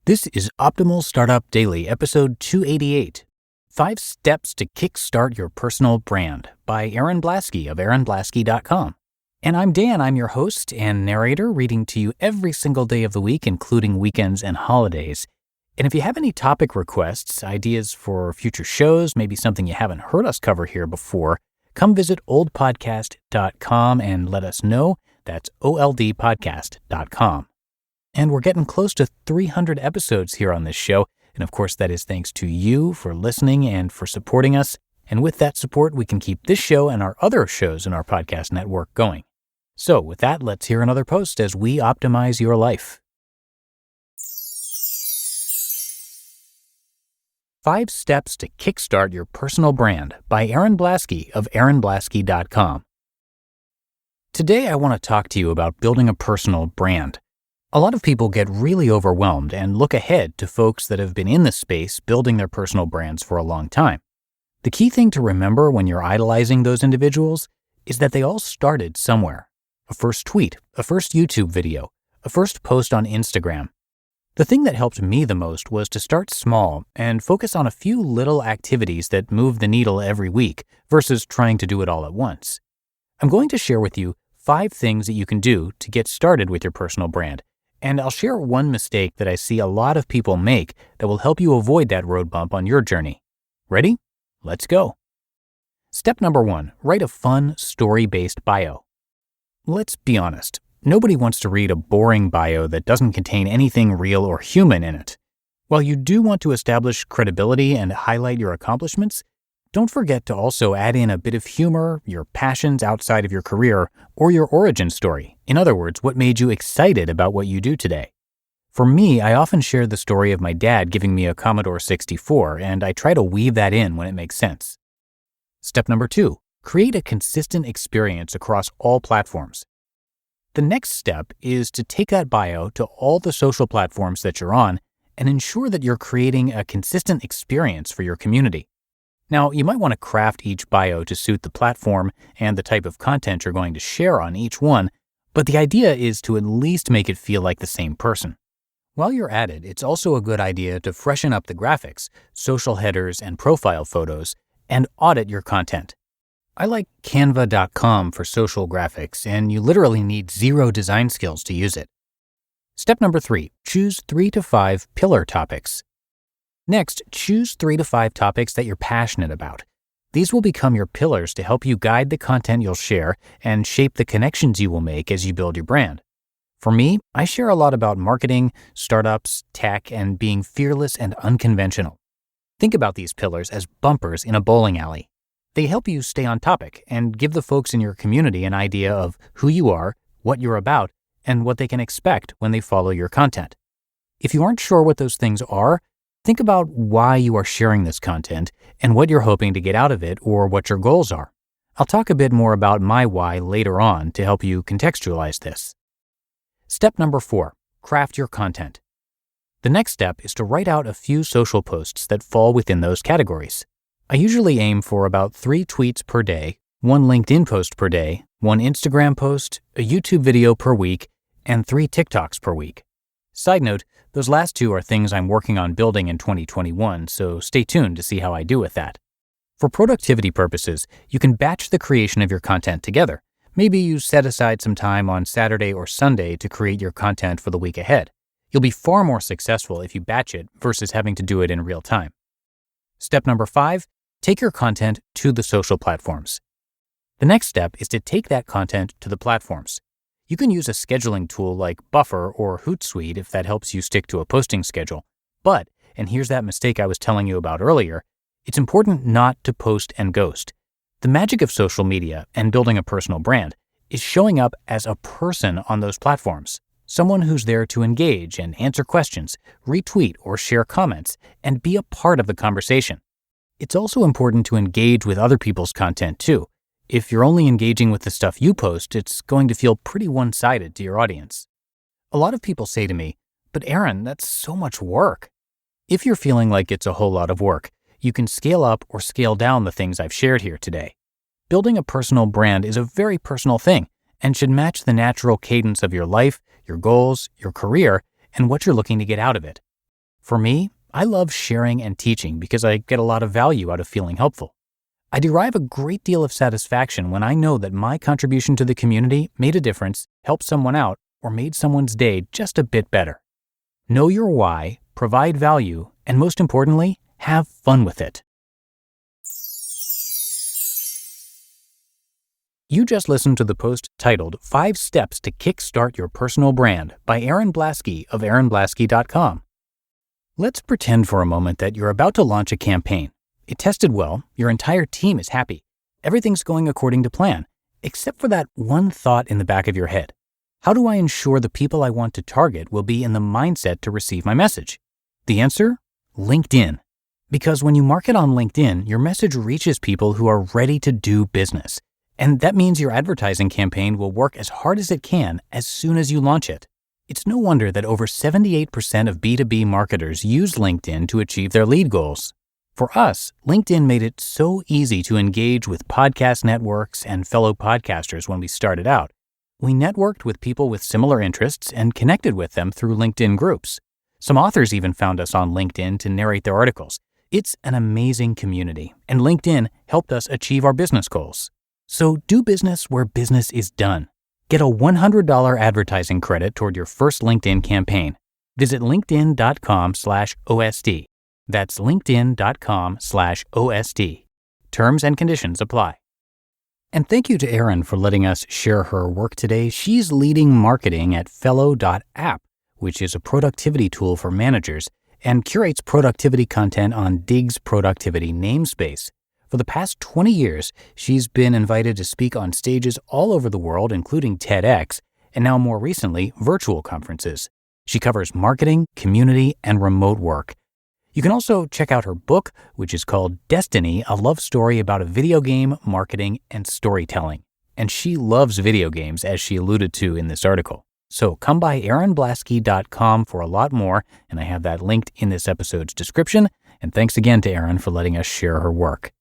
This is Optimal Startup Daily, episode 288, 5 Steps to Kickstart Your Personal Brand by Erin Blaskie of erinblaskie.com. And I'm Dan, I'm your host and narrator, reading to you every single day of the week, including weekends and holidays. And if you have any topic requests, ideas for future shows, maybe something you haven't heard us cover here before, come visit oldpodcast.com and let us know. That's oldpodcast.com. And we're getting close to 300 episodes here on this show. And of course, that is thanks to you for listening and for supporting us. And with that support, we can keep this show and our other shows in our podcast network going. So with that, let's hear another post as we optimize your life. 5 Steps to Kickstart Your Personal Brand by Erin Blaskie of erinblaskie.com. Today, I want to talk to you about building a personal brand. A lot of people get really overwhelmed and look ahead to folks that have been in this space building their personal brands for a long time. The key thing to remember when you're idolizing those individuals is that they all started somewhere. A first tweet, a first YouTube video, a first post on Instagram. The thing that helped me the most was to start small and focus on a few little activities that move the needle every week versus trying to do it all at once. I'm going to share with you 5 things that you can do to get started with your personal brand. And I'll share one mistake that I see a lot of people make that will help you avoid that road bump on your journey. Ready? Let's go. Step number 1, write a fun, story-based bio. Let's be honest, nobody wants to read a boring bio that doesn't contain anything real or human in it. While you do want to establish credibility and highlight your accomplishments, don't forget to also add in a bit of humor, your passions outside of your career, or your origin story. In other words, what made you excited about what you do today. For me, I often share the story of my dad giving me a Commodore 64, and I try to weave that in when it makes sense. Step number 2, create a consistent experience across all platforms. The next step is to take that bio to all the social platforms that you're on and ensure that you're creating a consistent experience for your community. Now, you might want to craft each bio to suit the platform and the type of content you're going to share on each one, but the idea is to at least make it feel like the same person. While you're at it, it's also a good idea to freshen up the graphics, social headers, and profile photos, and audit your content. I like canva.com for social graphics, and you literally need 0 design skills to use it. Step number 3, choose 3 to 5 pillar topics. Next, choose 3 to 5 topics that you're passionate about. These will become your pillars to help you guide the content you'll share and shape the connections you will make as you build your brand. For me, I share a lot about marketing, startups, tech, and being fearless and unconventional. Think about these pillars as bumpers in a bowling alley. They help you stay on topic and give the folks in your community an idea of who you are, what you're about, and what they can expect when they follow your content. If you aren't sure what those things are, think about why you are sharing this content and what you're hoping to get out of it or what your goals are. I'll talk a bit more about my why later on to help you contextualize this. Step number 4, craft your content. The next step is to write out a few social posts that fall within those categories. I usually aim for about 3 tweets per day, 1 LinkedIn post per day, 1 Instagram post, a YouTube video per week, and 3 TikToks per week. Side note, those last 2 are things I'm working on building in 2021, so stay tuned to see how I do with that. For productivity purposes, you can batch the creation of your content together. Maybe you set aside some time on Saturday or Sunday to create your content for the week ahead. You'll be far more successful if you batch it versus having to do it in real time. Step number 5, take your content to the social platforms. The next step is to take that content to the platforms. You can use a scheduling tool like Buffer or Hootsuite if that helps you stick to a posting schedule. But, and here's that mistake I was telling you about earlier, it's important not to post and ghost. The magic of social media and building a personal brand is showing up as a person on those platforms, someone who's there to engage and answer questions, retweet or share comments, and be a part of the conversation. It's also important to engage with other people's content too. If you're only engaging with the stuff you post, it's going to feel pretty one-sided to your audience. A lot of people say to me, "But Erin, that's so much work." If you're feeling like it's a whole lot of work, you can scale up or scale down the things I've shared here today. Building a personal brand is a very personal thing and should match the natural cadence of your life, your goals, your career, and what you're looking to get out of it. For me, I love sharing and teaching because I get a lot of value out of feeling helpful. I derive a great deal of satisfaction when I know that my contribution to the community made a difference, helped someone out, or made someone's day just a bit better. Know your why, provide value, and most importantly, have fun with it. You just listened to the post titled 5 Steps to Kickstart Your Personal Brand by Erin Blaskie of erinblaskie.com. Let's pretend for a moment that you're about to launch a campaign. It tested well, your entire team is happy, everything's going according to plan, except for that one thought in the back of your head. How do I ensure the people I want to target will be in the mindset to receive my message? The answer? LinkedIn. Because when you market on LinkedIn, your message reaches people who are ready to do business. And that means your advertising campaign will work as hard as it can as soon as you launch it. It's no wonder that over 78% of B2B marketers use LinkedIn to achieve their lead goals. For us, LinkedIn made it so easy to engage with podcast networks and fellow podcasters when we started out. We networked with people with similar interests and connected with them through LinkedIn groups. Some authors even found us on LinkedIn to narrate their articles. It's an amazing community, and LinkedIn helped us achieve our business goals. So do business where business is done. Get a $100 advertising credit toward your first LinkedIn campaign. Visit linkedin.com/OSD. That's linkedin.com/OSD. Terms and conditions apply. And thank you to Erin for letting us share her work today. She's leading marketing at Fellow.app, which is a productivity tool for managers, and curates productivity content on Dig's productivity namespace. For the past 20 years, she's been invited to speak on stages all over the world, including TEDx, and now more recently, virtual conferences. She covers marketing, community, and remote work. You can also check out her book, which is called Destiny, a love story about a video game, marketing, and storytelling. And she loves video games, as she alluded to in this article. So come by erinblaskie.com for a lot more, and I have that linked in this episode's description. And thanks again to Erin for letting us share her work.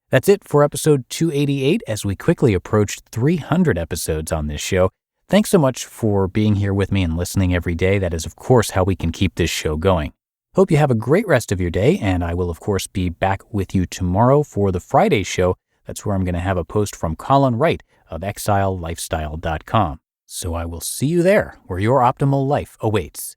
That's it for episode 288 as we quickly approached 300 episodes on this show. Thanks so much for being here with me and listening every day. That is, of course, how we can keep this show going. Hope you have a great rest of your day, and I will, of course, be back with you tomorrow for the Friday show. That's where I'm going to have a post from Colin Wright of exilelifestyle.com. So I will see you there, where your optimal life awaits.